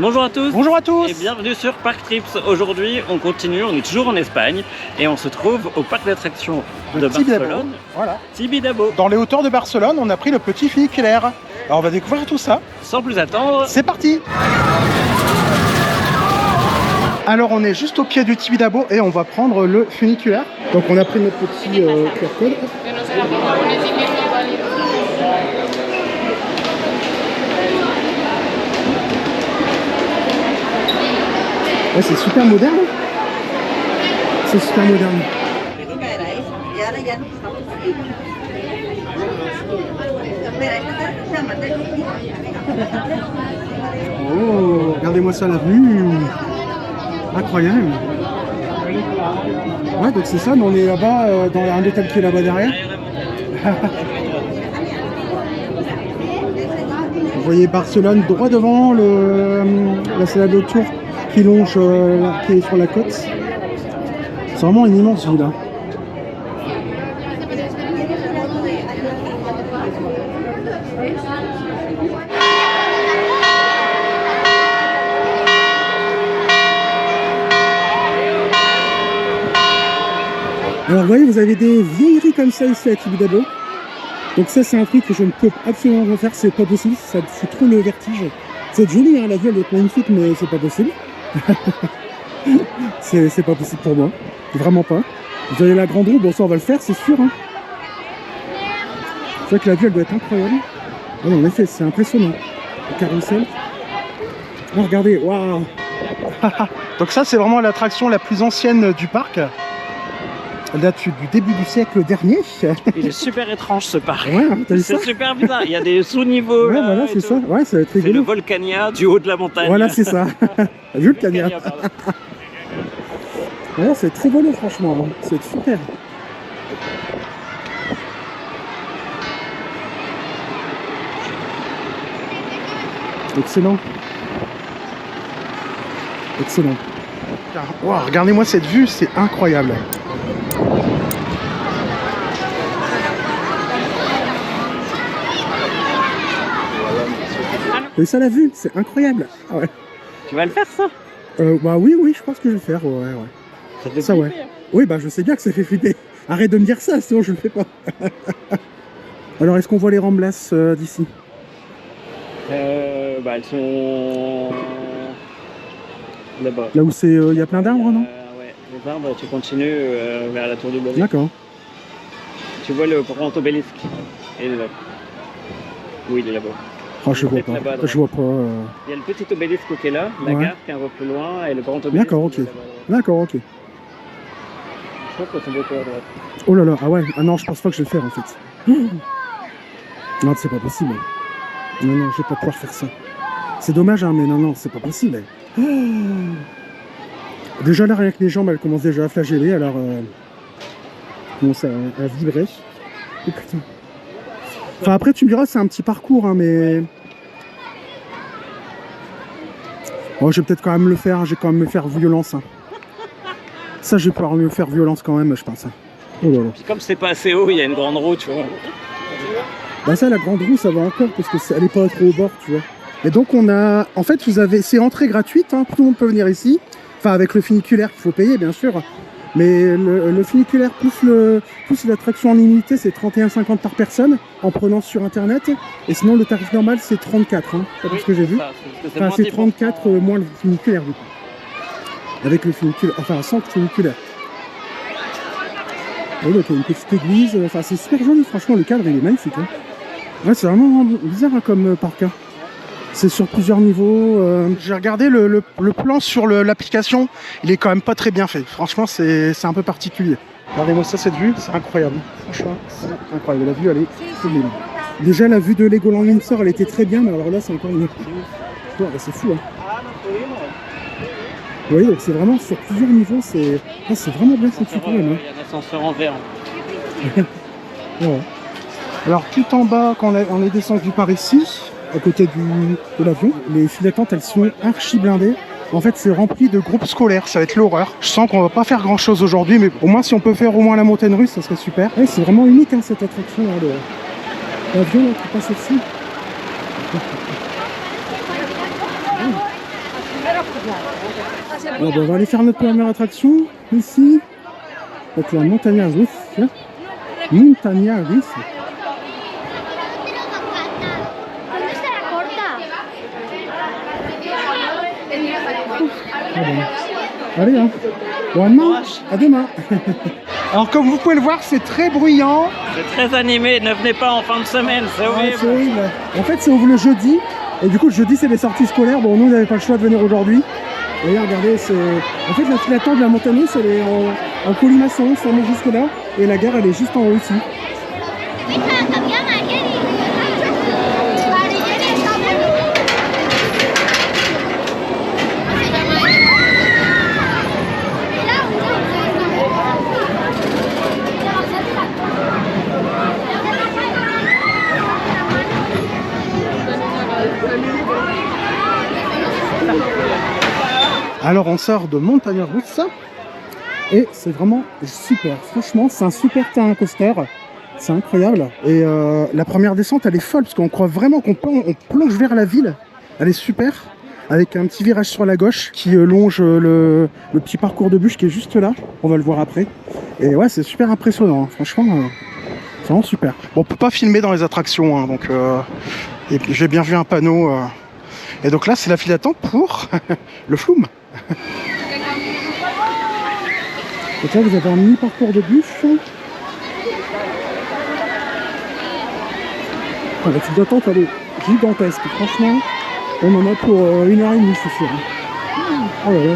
Bonjour à tous. Bonjour à tous. Et bienvenue sur Park Trips. Aujourd'hui, on continue, on est toujours en Espagne et on se trouve au parc d'attractions de Barcelone. Voilà. Tibidabo. Dans les hauteurs de Barcelone, on a pris le petit funiculaire. Alors on va découvrir tout ça. Sans plus attendre, c'est parti. Alors on est juste au pied du Tibidabo et on va prendre le funiculaire. Donc on a pris notre petit QR code. Ouais, c'est super moderne. C'est super moderne. Oh, regardez-moi ça, la vue. Incroyable. Ouais, donc c'est ça, mais on est là-bas, dans un hôtel qui est là-bas derrière. Vous voyez Barcelone droit devant la salade autour qui longe, qui est sur la côte. C'est vraiment une immense ville. Hein. Alors vous voyez, vous avez des vieilleries comme ça ici à Tibidabo. Donc ça c'est un truc que je ne peux absolument pas faire, c'est pas possible, ça fout trop le vertige. C'est joli, hein, la ville est magnifique, mais c'est pas possible. c'est pas possible pour moi, vraiment pas. Vous avez la grande roue, bon ça on va le faire, c'est sûr. Hein. C'est vrai que la vue elle doit être incroyable. Ouais, en effet, c'est impressionnant. Le carrousel. Oh, regardez, waouh. Donc ça c'est vraiment l'attraction la plus ancienne du parc. Elle date du début du siècle dernier. Il est super étrange ce parc. Ouais, c'est super bizarre. Il y a des sous-niveaux. Ouais, là, voilà, c'est ça. Ouais, ça va être rigolo. C'est le Volcania du haut de la montagne. Voilà, c'est ça. Vulcania. Ouais, c'est très rigolo, franchement. C'est super. Excellent. Excellent. Wow, regardez-moi cette vue, c'est incroyable. Et ça la vue, c'est incroyable. Ah ouais. Tu vas le faire ça? Bah oui, je pense que je vais le faire. Ouais. Ça te fait ça flipper, ouais. Hein. Oui, bah je sais bien que ça fait flipper. Arrête de me dire ça, sinon je le fais pas. Alors, est-ce qu'on voit les Ramblas d'ici? Bah elles sont là-bas. Là où c'est, il y a plein d'arbres, non? Ouais, les arbres, tu continues vers la tour du Belay. D'accord. Tu vois le grand obélisque. Il est là. Oui, il est là-bas. Oh, je vois pas. Je vois pas. Il y a le petit obélisque qui est là, la gare qui est un peu plus loin, et le grand obélisque. D'accord, ok. D'accord, ok. Je crois qu'ils sont beaucoup à droite. Oh là là, ah ouais, ah non, je pense pas que je vais le faire en fait. Non, c'est pas possible. Non, je vais pas pouvoir faire ça. C'est dommage, hein, mais non, c'est pas possible. Déjà là, rien que les jambes, elles commencent déjà à flageller, alors commence à vibrer. Oh putain. Enfin après tu me diras c'est un petit parcours hein, mais... Oh, je vais peut-être quand même le faire, hein. Je vais quand même me faire violence. Hein. Ça je vais pouvoir me faire violence quand même je pense. Hein. Oh là là. Puis comme c'est pas assez haut, il y a une grande roue tu vois. Bah ça la grande roue ça va encore parce que elle est pas trop au bord tu vois. Et donc on a... En fait vous avez... C'est entrée gratuite, hein. Tout le monde peut venir ici. Enfin avec le funiculaire qu'il faut payer bien sûr. Mais le funiculaire plus l'attraction en limité c'est 31,50 par personne en prenant sur internet et sinon le tarif normal c'est 34 hein, c'est ce que j'ai vu. Enfin c'est 34 moins le funiculaire du coup. Avec le funiculaire, enfin sans le funiculaire. Et donc il y a une petite église, enfin c'est super joli franchement le cadre il est magnifique. Hein. Ouais c'est vraiment bizarre hein, comme parc. Hein. C'est sur plusieurs niveaux. J'ai regardé le plan sur l'application. Il est quand même pas très bien fait. Franchement, c'est un peu particulier. Regardez-moi ça, cette vue. C'est incroyable. Franchement, c'est incroyable. La vue, elle est sublime. Déjà, la vue de Legoland Windsor, elle était très bien. Mais alors là, c'est encore une... Ouais, c'est fou. Hein. Vous voyez, donc c'est vraiment sur plusieurs niveaux. C'est vraiment bien foutu quand même. Hein. Il y a un ascenseur en verre. Ouais. Alors, tout en bas, quand on est descendu par ici... à côté de l'avion, les files d'attente elles sont archi blindées. En fait c'est rempli de groupes scolaires, ça va être l'horreur. Je sens qu'on va pas faire grand chose aujourd'hui, mais au moins si on peut faire au moins la montagne russe, ça serait super. Ouais, c'est vraiment unique hein, cette attraction là, l'avion qui passe ici. Alors, on va aller faire notre première attraction ici. Donc la Montaña Russa. Montaña Russa. Ah bon. Allez, hein. Bon, à demain. À demain. Alors, comme vous pouvez le voir, c'est très bruyant. C'est très animé, ne venez pas en fin de semaine, c'est Ouais, c'est horrible. horrible. En fait, c'est ouvre le jeudi. Et du coup, le jeudi, c'est les sorties scolaires. Bon, nous, on n'avait pas le choix de venir aujourd'hui. Et là, regardez, c'est... En fait, la file d'attente de la montagne, c'est en colimaçon, ça monte jusque là. Et la gare, elle est juste en haut ici. Alors on sort de Montaña Russa et c'est vraiment super. Franchement, c'est un super terrain coaster. C'est incroyable. Et la première descente, elle est folle parce qu'on croit vraiment qu'on plonge vers la ville. Elle est super. Avec un petit virage sur la gauche qui longe le petit parcours de bûche qui est juste là. On va le voir après. Et ouais, c'est super impressionnant. Hein. Franchement, c'est vraiment super. Bon, on peut pas filmer dans les attractions. Hein, donc, et j'ai bien vu un panneau. Et donc là, c'est la file d'attente pour le Flume. Donc là, vous avez un mini parcours de bûche. La file d'attente, elle est gigantesque. Franchement, on en a pour 1h30, c'est sûr. Oh là là.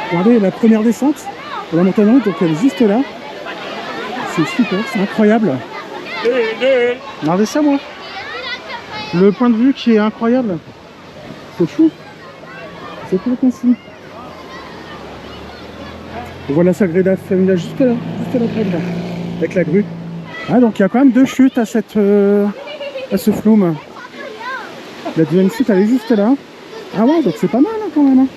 Regardez la première descente de la montagne, donc elle est juste là. C'est super, c'est incroyable. Regardez ça, moi. Le point de vue qui est incroyable. C'est fou. C'est complètement fou. On voit la Sagrada Familia juste là près de là, avec la grue. Ah, donc il y a quand même deux chutes à ce Flume. La deuxième chute, elle est juste là. Ah ouais, donc c'est pas mal hein, quand même. Hein.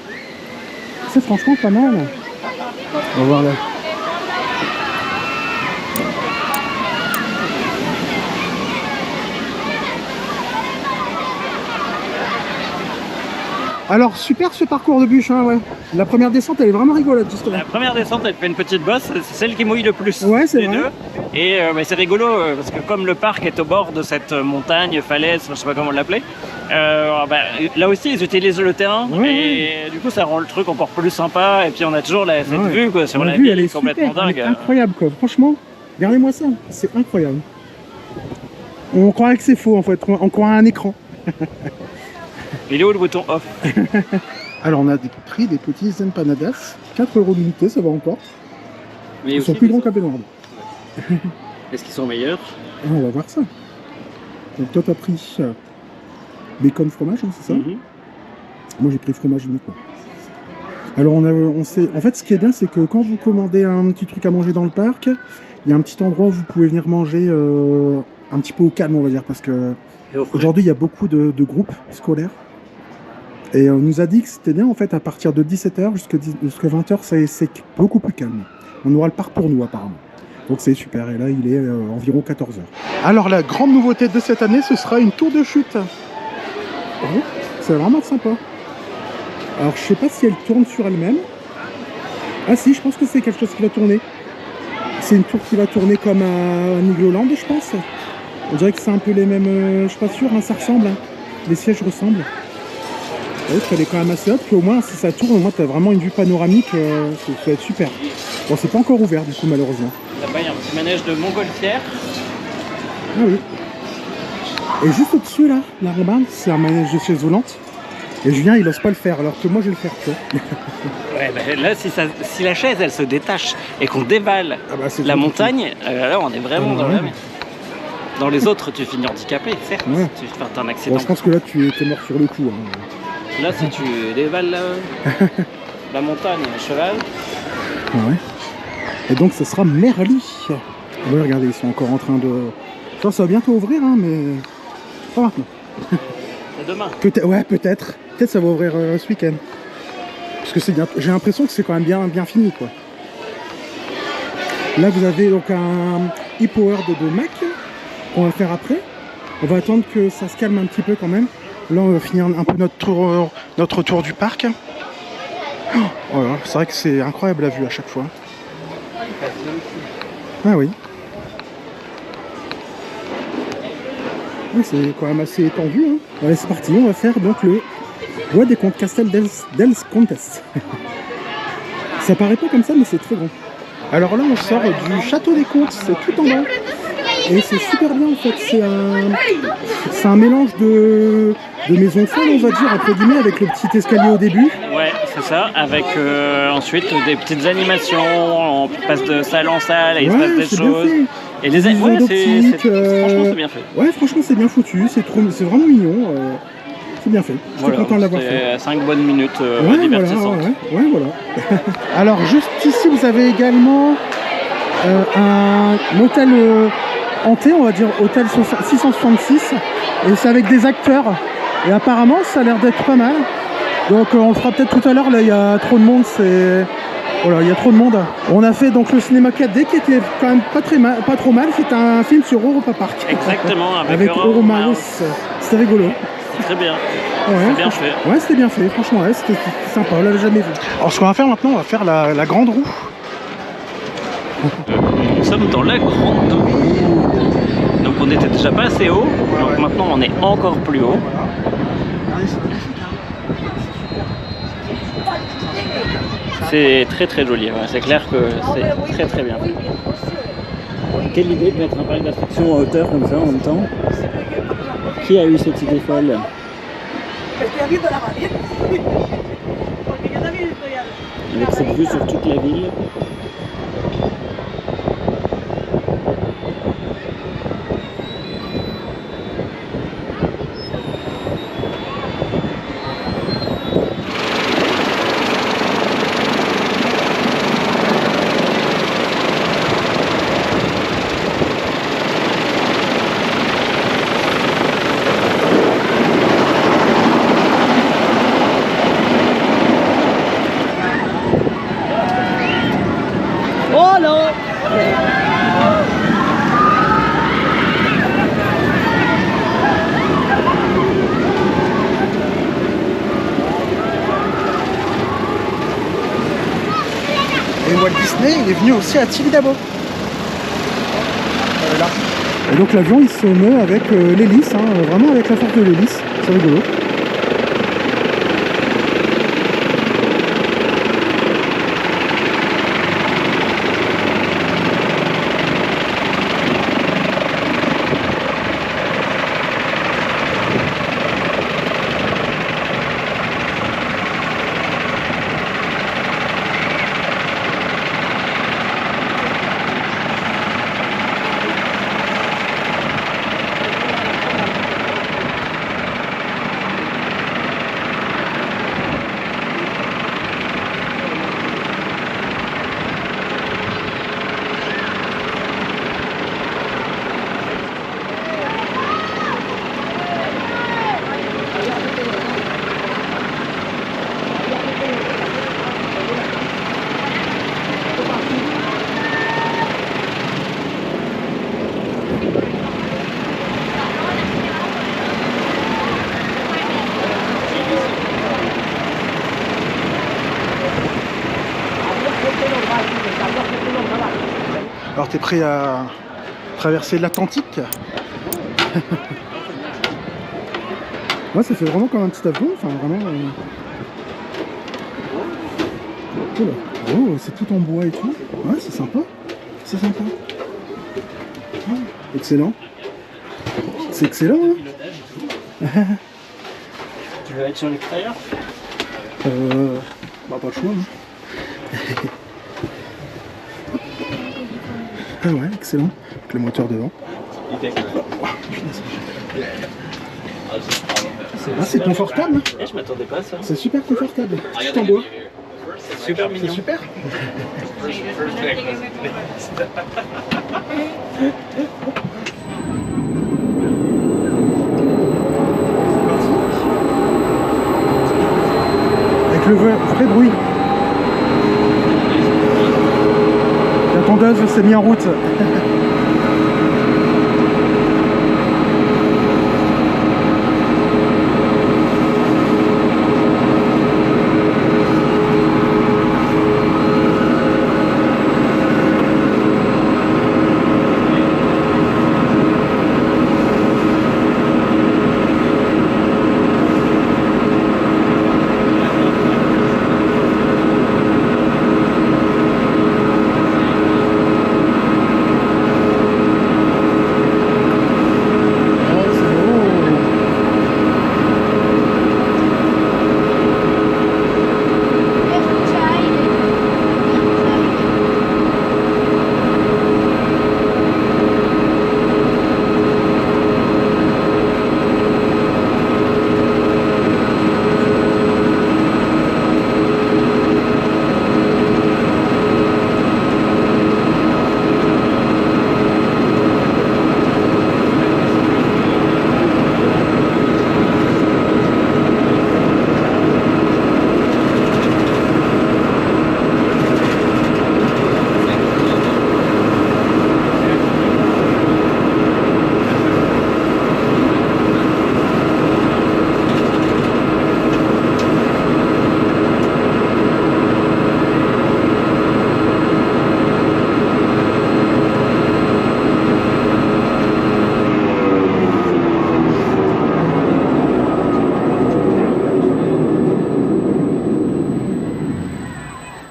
C'est franchement pas mal. On va voir là. Alors super ce parcours de bûche, hein, ouais. La première descente elle est vraiment rigolote juste là. La première descente, elle fait une petite bosse, c'est celle qui mouille le plus ouais, c'est des vrai. deux. Et c'est rigolo parce que comme le parc est au bord de cette montagne, falaise, je sais pas comment l'appeler, là aussi ils utilisent le terrain et du coup ça rend le truc encore plus sympa. Et puis on a toujours cette vue quoi, sur la vue, ville elle est complètement super, dingue. elle est incroyable quoi, franchement, regardez-moi ça, c'est incroyable. On croirait que c'est faux en fait, on croirait à un écran. Il est où le bouton off? Alors on a pris des petits empanadas, 4 € l'unité, ça va encore. Mais ils sont plus grands qu'à Benoît. Est-ce qu'ils sont meilleurs? On va voir ça. Donc toi t'as pris bacon fromage, hein, c'est ça? Moi j'ai pris fromage uniquement. Alors on sait, en fait ce qui est bien c'est que quand vous commandez un petit truc à manger dans le parc, il y a un petit endroit où vous pouvez venir manger un petit peu au calme on va dire, parce que aujourd'hui il y a beaucoup de groupes scolaires. Et on nous a dit que c'était bien en fait à partir de 17h jusqu'à 20h c'est beaucoup plus calme. On aura le parc pour nous apparemment. Donc c'est super et là il est environ 14h. Alors la grande nouveauté de cette année ce sera une tour de chute. Oh, c'est vraiment sympa. Alors je sais pas si elle tourne sur elle-même. Ah si, je pense que c'est quelque chose qui va tourner. C'est une tour qui va tourner comme à Nigloland je pense. On dirait que c'est un peu les mêmes, je suis pas sûr, hein, ça ressemble. Hein. Les sièges ressemblent. Ouais, elle est quand même assez haute, puis au moins si ça tourne, au moins tu as vraiment une vue panoramique, ça va être super. Bon, c'est pas encore ouvert du coup malheureusement. Là-bas il y a un petit manège de montgolfière. Ah oui. Et juste au-dessus là, la regarde, c'est un manège de chaise volante. Et Julien il ose pas le faire alors que moi je vais le faire, tu vois. Ouais, là si la chaise elle se détache et qu'on dévale la montagne, là on est vraiment dans la merde. Dans les autres tu finis handicapé, certes, tu fais un accident. Bon, je pense que là tu étais mort sur le coup. Hein. Là, si tu dévales la montagne à cheval. Ouais. Et donc, ce sera Merli. Ouais, regardez, ils sont encore en train de... Ça va bientôt ouvrir, hein, mais... Pas maintenant. C'est demain. Ouais, peut-être. Peut-être ça va ouvrir ce week-end. Parce que c'est bien... J'ai l'impression que c'est quand même bien fini, quoi. Là, vous avez donc un e-power de Mac qu'on va faire après. On va attendre que ça se calme un petit peu quand même. Là, on va finir un peu notre tour du parc. Oh, voilà, c'est vrai que c'est incroyable la vue à chaque fois. Ah oui. Oui, c'est quand même assez étendu. Hein. Allez, c'est parti, on va faire donc le Bois des Contes, Castel dels Contes. Ça paraît pas comme ça, mais c'est très grand. Alors là, on sort du Château des Contes, c'est tout en bas. Et c'est super bien en fait, c'est un mélange de maisons folles, on va dire, entre guillemets, avec le petit escalier au début. Ouais, c'est ça, avec ensuite des petites animations, on passe de salle en salle, et il se passe des choses. Et les ouais, franchement, c'est bien fait. Ouais, franchement, c'est bien foutu, c'est vraiment mignon. C'est bien fait. Je suis content de l'avoir fait. 5 bonnes minutes ouais, divertissantes. Ouais, voilà. Alors, juste ici, vous avez également un hôtel hanté, on va dire hôtel 666. Et c'est avec des acteurs. Et apparemment, ça a l'air d'être pas mal. Donc, on le fera peut-être tout à l'heure. Là, il y a trop de monde. Voilà, il y a trop de monde. On a fait donc le cinéma 4D qui était quand même pas trop mal. C'était un film sur Europa Park. Exactement, avec Euromaus. C'était rigolo. Très bien. Ouais, c'était bien fait. Ouais, c'était bien fait. Franchement, ouais, c'était sympa. On l'avait jamais vu. Alors, ce qu'on va faire maintenant, on va faire la grande roue. Nous sommes dans la grande roue. Donc, on n'était déjà pas assez haut. Donc, maintenant, on est encore plus haut. C'est très très joli, ouais. C'est clair que c'est très très bien fait. Quelle idée de mettre un parc d'attractions en hauteur comme ça en même temps. Qui a eu cette idée folle? Avec cette vue sur toute la ville. Oh non! Et Walt Disney, il est venu aussi à Tibidabo. Là. Et donc l'avion, il se meut avec l'hélice, hein, vraiment avec la force de l'hélice. C'est rigolo. Alors t'es prêt à traverser l'Atlantique? Ouais, ça fait vraiment comme un petit avion, enfin vraiment... Oh là, oh, c'est tout en bois et tout. Ouais, c'est sympa. C'est sympa. Oh, excellent. C'est excellent, hein. Tu veux être sur l'extérieur? Bah pas le choix, hein. Ah ouais, excellent. Avec le moteur devant. Ah, c'est confortable. Et je m'attendais pas à ça. C'est super confortable. C'est en bois. C'est super mignon. C'est super. Avec le vrai bruit. La tondeuse s'est mise en route.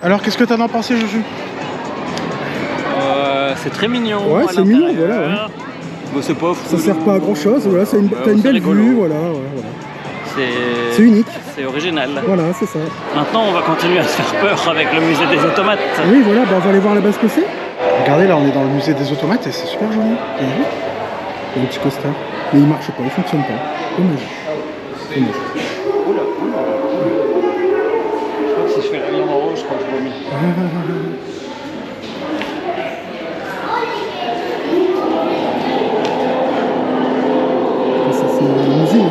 Alors, qu'est-ce que t'en as pensé, Juju? C'est très mignon. Ouais, à c'est mignon, l'intérieur. voilà, ouais. Bon, c'est pas fou. Ça sert pas à grand chose, voilà, t'as une c'est belle rigolo. vue, voilà. C'est unique. C'est original. Voilà, c'est ça. Maintenant, on va continuer à se faire peur avec le musée des automates. Oui, voilà, bah, on va aller voir là-bas ce que c'est. Regardez, là, on est dans le musée des automates et c'est super joli. Vous avez vu? Il y a des petits coasters. Mais il marche pas, il fonctionne pas. Dommage. Dommage. Oula. Je crois que si je fais le lion en rouge, je crois que je vomis. Ça, c'est un musée.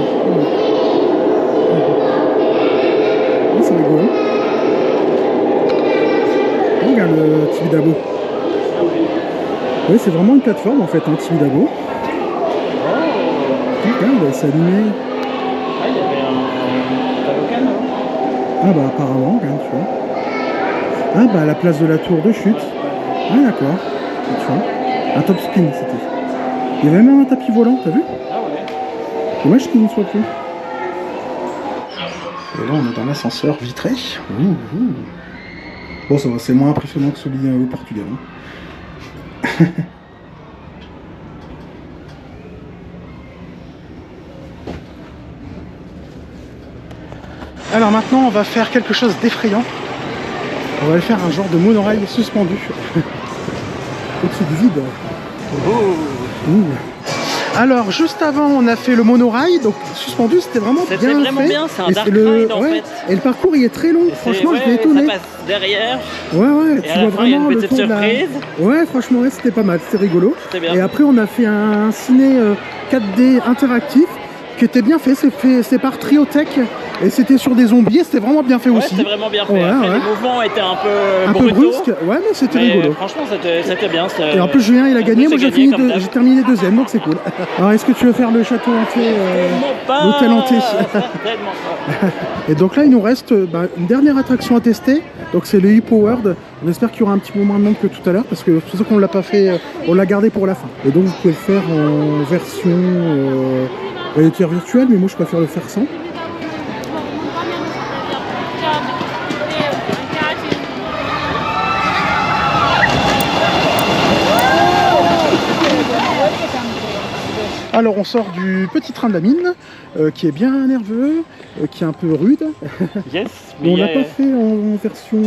C'est rigolo. Regarde le Tibidabo. Oui, c'est vraiment une plateforme en fait, Tibidabo. Regarde, c'est animé. Ah, il y avait un toboggan, non? Ah bah apparemment, regarde, tu vois. Ah bah à la place de la tour de chute. Ah d'accord. Tu vois. Un top spin c'était. Il y avait même un tapis volant, t'as vu? Ah ouais. Dommage qu'il n'y soit plus. Et là on est dans l'ascenseur vitré. Bon ça va, c'est moins impressionnant que celui au Portugal. Alors maintenant on va faire quelque chose d'effrayant. On va aller faire un genre de monorail suspendu. Au-dessus du vide. Ouh. Alors juste avant on a fait le monorail, donc suspendu, c'était vraiment bien fait. C'était vraiment bien, c'est un Et dark le... ride en fait. Et le parcours il est très long, franchement j'étais étonné. Ça passe derrière. Ouais, Et tu à la vois fin, il y a vraiment une le petite tour de la... surprise. Ouais, franchement ouais, c'était pas mal, c'était rigolo. C'était bien. Et après on a fait un ciné 4D interactif qui était bien fait, c'est par Triotech et c'était sur des zombies et c'était vraiment bien fait Ouais, aussi. c'était vraiment bien fait. Ouais, Après, ouais. les mouvements étaient un peu Un peu brutaux. brusque, ouais mais c'était rigolo. Franchement, c'était bien. Et en plus Julien il a gagné, moi j'ai j'ai terminé deuxième donc c'est cool. Alors est-ce que tu veux faire le château hanté, l'hôtel hanté? Certainement pas. Et donc là il nous reste une dernière attraction à tester, donc c'est le Hippo World. On espère qu'il y aura un petit peu moins de monde que tout à l'heure parce que c'est sûr qu'on l'a pas fait, on l'a gardé pour la fin. Et donc vous pouvez le faire en version réalité virtuelle, mais moi je préfère le faire sans. Alors on sort du petit train de la mine, qui est bien nerveux, qui est un peu rude. Yes. Mais on l'a pas fait en version,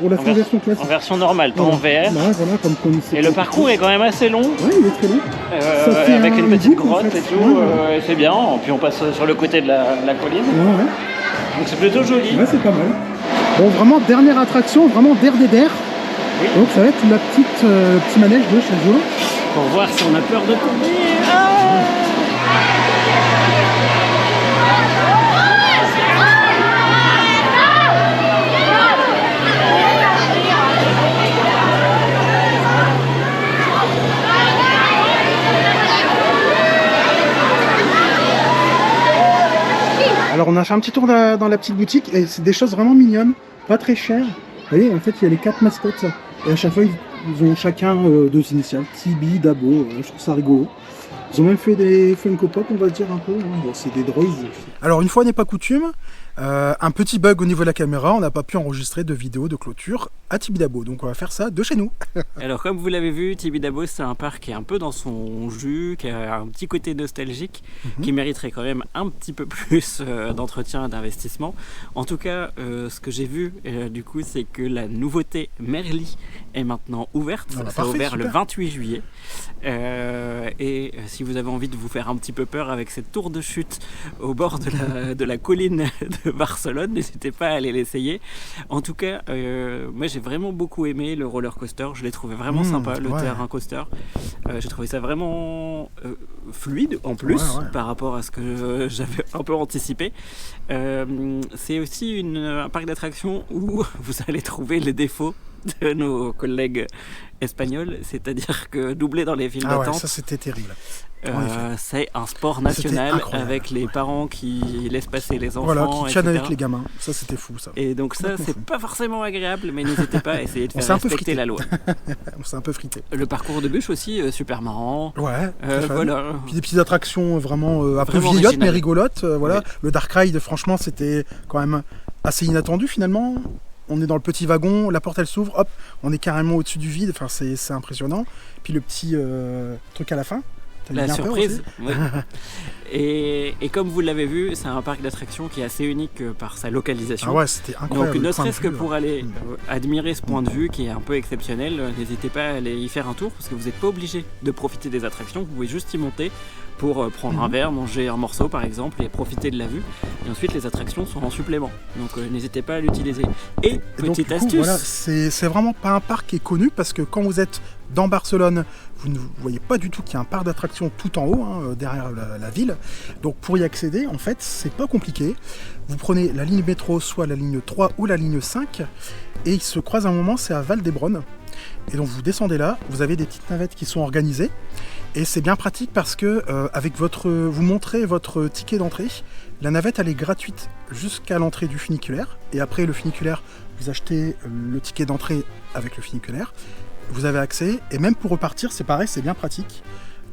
on l'a fait en version classique. En version normale, pas en VR. Ouais, voilà, comme Et le parcours est quand même assez long. Ouais, il est très long. Ça fait avec une petite boucle, en grotte fait. et tout, et c'est bien. Puis on passe sur le côté de la colline. Ouais. Donc c'est plutôt joli. Ouais, c'est pas mal. Bon, vraiment, dernière attraction, vraiment der. Oui. Donc ça va être la petit manège de chaque jour. Pour voir si on a peur de tomber. Alors on a fait un petit tour dans la petite boutique et c'est des choses vraiment mignonnes, pas très chères. Vous voyez, en fait il y a les 4 mascottes et à chaque fois ils ont chacun 2 initiales, Tibi, Dabo, je trouve ça rigolo. Ils ont même fait des Funko Pop, on va dire un peu. Bon, c'est des droïdes. Alors une fois n'est pas coutume, un petit bug au niveau de la caméra, on n'a pas pu enregistrer de vidéo de clôture à Tibidabo, donc on va faire ça de chez nous. Alors comme vous l'avez vu, Tibidabo c'est un parc qui est un peu dans son jus, qui a un petit côté nostalgique, qui mériterait quand même un petit peu plus d'entretien et d'investissement. En tout cas, ce que j'ai vu du coup, c'est que la nouveauté Merli est maintenant ouverte. Ah bah, ça a ouvert super. le 28 juillet. Et si vous avez envie de vous faire un petit peu peur avec cette tour de chute au bord de la colline de Barcelone, n'hésitez pas à aller l'essayer. En tout cas, moi j'ai vraiment beaucoup aimé le roller coaster, je l'ai trouvé vraiment sympa, le terrain coaster. J'ai trouvé ça vraiment fluide en plus par rapport à ce que j'avais un peu anticipé. C'est aussi un parc d'attractions où vous allez trouver les défauts de nos collègues espagnols, c'est-à-dire que doubler dans les files d'attente, ça c'était terrible. c'est un sport national avec les parents qui laissent passer les enfants, voilà, qui tiennent etc. avec les gamins. Ça c'était fou ça. Et donc ça c'est pas forcément agréable, mais n'hésitez pas à essayer de faire respecter la loi. On s'est un peu frité. Le parcours de bûche aussi, super marrant. Ouais, voilà. Puis des petites attractions vraiment un peu vieillottes original. mais rigolotes. Voilà. Oui. Le Dark Ride franchement c'était quand même assez inattendu finalement. on est dans le petit wagon, la porte elle s'ouvre, hop, on est carrément au-dessus du vide, enfin c'est impressionnant. Puis le petit truc à la fin. La surprise, oui. Et comme vous l'avez vu, c'est un parc d'attractions qui est assez unique par sa localisation. Ah ouais, c'était incroyable. Donc ne serait-ce que pour aller admirer ce point de vue qui est un peu exceptionnel, n'hésitez pas à aller y faire un tour parce que vous n'êtes pas obligé de profiter des attractions, vous pouvez juste y monter pour prendre un verre, manger un morceau par exemple et profiter de la vue. Et ensuite les attractions sont en supplément, donc n'hésitez pas à l'utiliser. Et petite donc, astuce, voilà, c'est vraiment pas un parc qui est connu parce que quand vous êtes dans Barcelone, vous ne voyez pas du tout qu'il y a un parc d'attractions tout en haut, derrière la ville. Donc pour y accéder, en fait, c'est pas compliqué. Vous prenez la ligne métro, soit la ligne 3 ou la ligne 5, et ils se croisent à un moment, c'est à Valdebron. Et donc vous descendez là, vous avez des petites navettes qui sont organisées. Et c'est bien pratique parce que vous montrez votre ticket d'entrée. La navette elle est gratuite jusqu'à l'entrée du funiculaire. Et après le funiculaire, vous achetez le ticket d'entrée avec le funiculaire. Vous avez accès, et même pour repartir, c'est pareil, c'est bien pratique.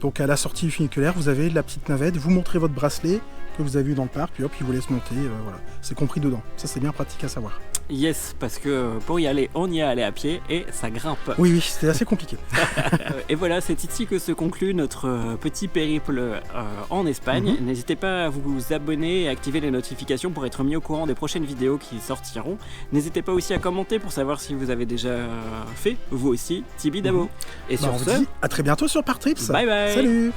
Donc à la sortie du funiculaire, vous avez la petite navette, vous montrez votre bracelet que vous avez eu dans le parc, puis hop, il vous laisse monter, voilà. C'est compris dedans. Ça c'est bien pratique à savoir. yes, parce que pour y aller, on y est allé à pied et ça grimpe. Oui, c'était assez compliqué. Et voilà, c'est ici que se conclut notre petit périple en Espagne. N'hésitez pas à vous abonner et activer les notifications pour être mis au courant des prochaines vidéos qui sortiront. N'hésitez pas aussi à commenter pour savoir si vous avez déjà fait, vous aussi, Tibi Dabo. Et sur On ce, vous dit à très bientôt sur Partrips. bye bye. Salut.